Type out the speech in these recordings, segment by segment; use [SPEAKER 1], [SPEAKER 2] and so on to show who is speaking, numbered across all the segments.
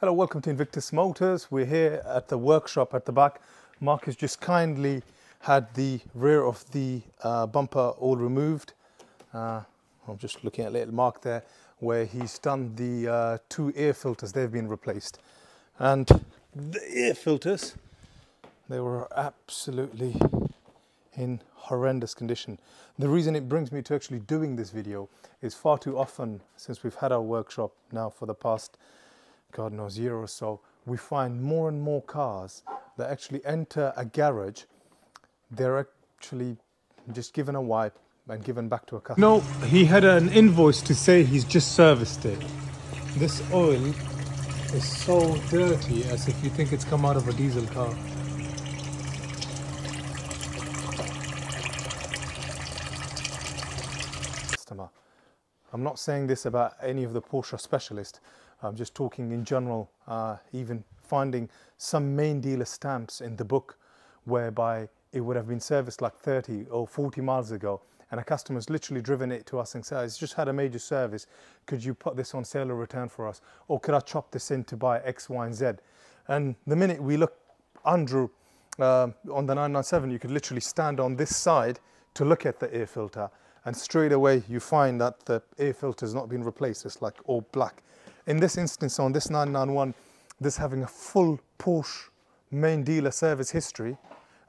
[SPEAKER 1] Hello, welcome to Invictus Motors. We're here at the workshop at the back. Mark has just kindly had the rear of the bumper all removed. I'm just looking at little Mark there where he's done the two air filters. They've been replaced. And the air filters, they were absolutely in horrendous condition. The reason it brings me to actually doing this video is far too often since we've had our workshop now for the past God knows year or so, we find more and more cars that actually enter a garage. They're actually just given a wipe and given back to a customer. No, he had an invoice to say he's just serviced it. This oil is so dirty, as if you think it's come out of a diesel car. I'm not saying this about any of the Porsche Specialist. I'm just talking in general, even finding some main dealer stamps in the book whereby it would have been serviced like 30 or 40 miles ago, and a customer's literally driven it to us and says, it's just had a major service, could you put this on sale or return for us? Or could I chop this in to buy X, Y, and Z? And the minute we look under on the 997, you could literally stand on this side to look at the air filter, and straight away you find that the air filter has not been replaced. It's like all black. In this instance, on this 991, this having a full Porsche main dealer service history,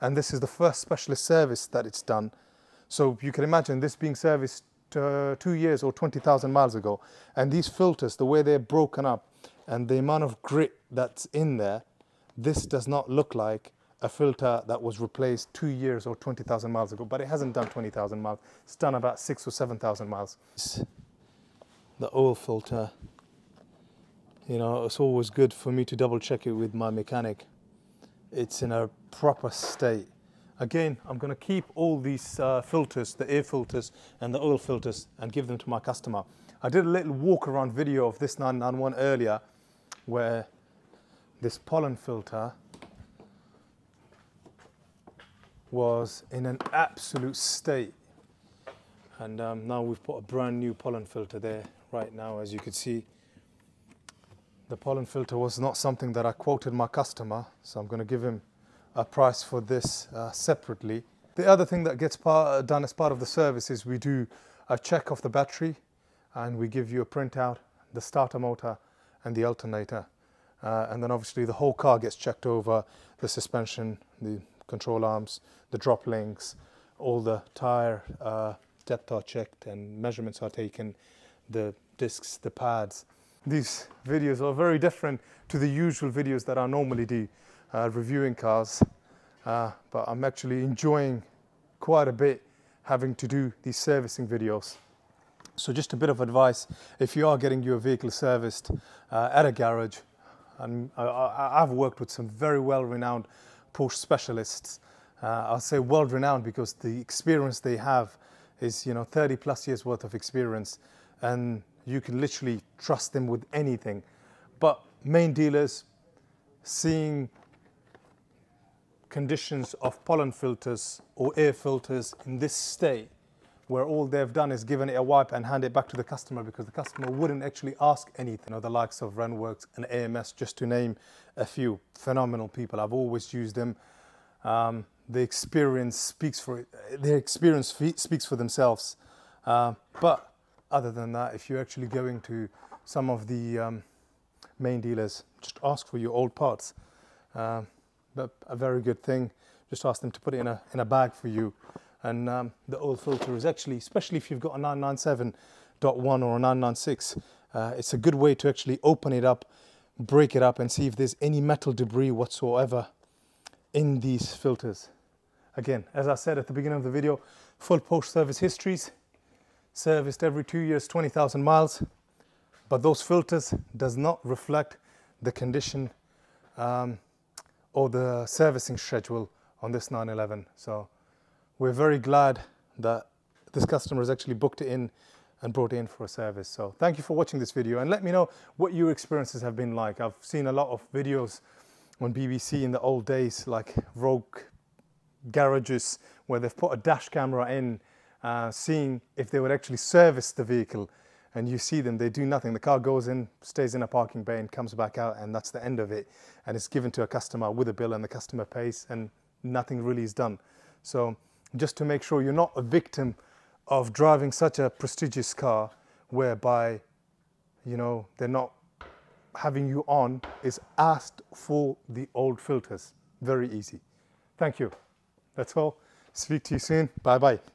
[SPEAKER 1] and this is the first specialist service that it's done. So you can imagine this being serviced 2 years or 20,000 miles ago. And these filters, the way they're broken up and the amount of grit that's in there, this does not look like a filter that was replaced 2 years or 20,000 miles ago. But it hasn't done 20,000 miles. It's done about 6,000 or 7,000 miles. The oil filter. You know, it's always good for me to double check it with my mechanic. It's in a proper state. Again, I'm going to keep all these filters, the air filters and the oil filters, and give them to my customer. I did a little walk around video of this 991 earlier where this pollen filter was in an absolute state. And now we've put a brand new pollen filter there right now, as you can see. The pollen filter was not something that I quoted my customer, so I'm going to give him a price for this separately. The other thing that gets done as part of the service is we do a check of the battery, and we give you a printout, the starter motor and the alternator. And then obviously the whole car gets checked over, the suspension, the control arms, the drop links, all the tyre depth are checked and measurements are taken, the discs, the pads. These videos are very different to the usual videos that I normally do, reviewing cars, but I'm actually enjoying quite a bit having to do these servicing videos. So just a bit of advice, if you are getting your vehicle serviced at a garage, and I've worked with some very well-renowned Porsche specialists. I'll say well-renowned because the experience they have is, 30 plus years worth of experience, and you can literally trust them with anything. But main dealers, seeing conditions of pollen filters or air filters in this state, where all they've done is given it a wipe and hand it back to the customer because the customer wouldn't actually ask anything. The likes of Renn Works and AMS, just to name a few, phenomenal people. I've always used them. The experience speaks for it. Their experience speaks for themselves. But other than that, if you're actually going to some of the main dealers, just ask for your old parts. But a very good thing, just ask them to put it in a bag for you. And the oil filter is actually, especially if you've got a 997.1 or a 996, it's a good way to actually open it up, break it up, and see if there's any metal debris whatsoever in these filters. Again, as I said at the beginning of the video, full Porsche service histories, serviced every 2 years, 20,000 miles, but those filters does not reflect the condition or the servicing schedule on this 911. So we're very glad that this customer has actually booked it in and brought it in for a service. So thank you for watching this video, and let me know what your experiences have been like. I've seen a lot of videos on BBC in the old days, like rogue garages where they've put a dash camera in, seeing if they would actually service the vehicle and you see them, they do nothing. The car goes in, stays in a parking bay and comes back out, and that's the end of it. And it's given to a customer with a bill, and the customer pays, and nothing really is done. So just to make sure you're not a victim of driving such a prestigious car whereby, you know, they're not having you on, is asked for the old filters. Very easy. Thank you. That's all. Speak to you soon. Bye-bye.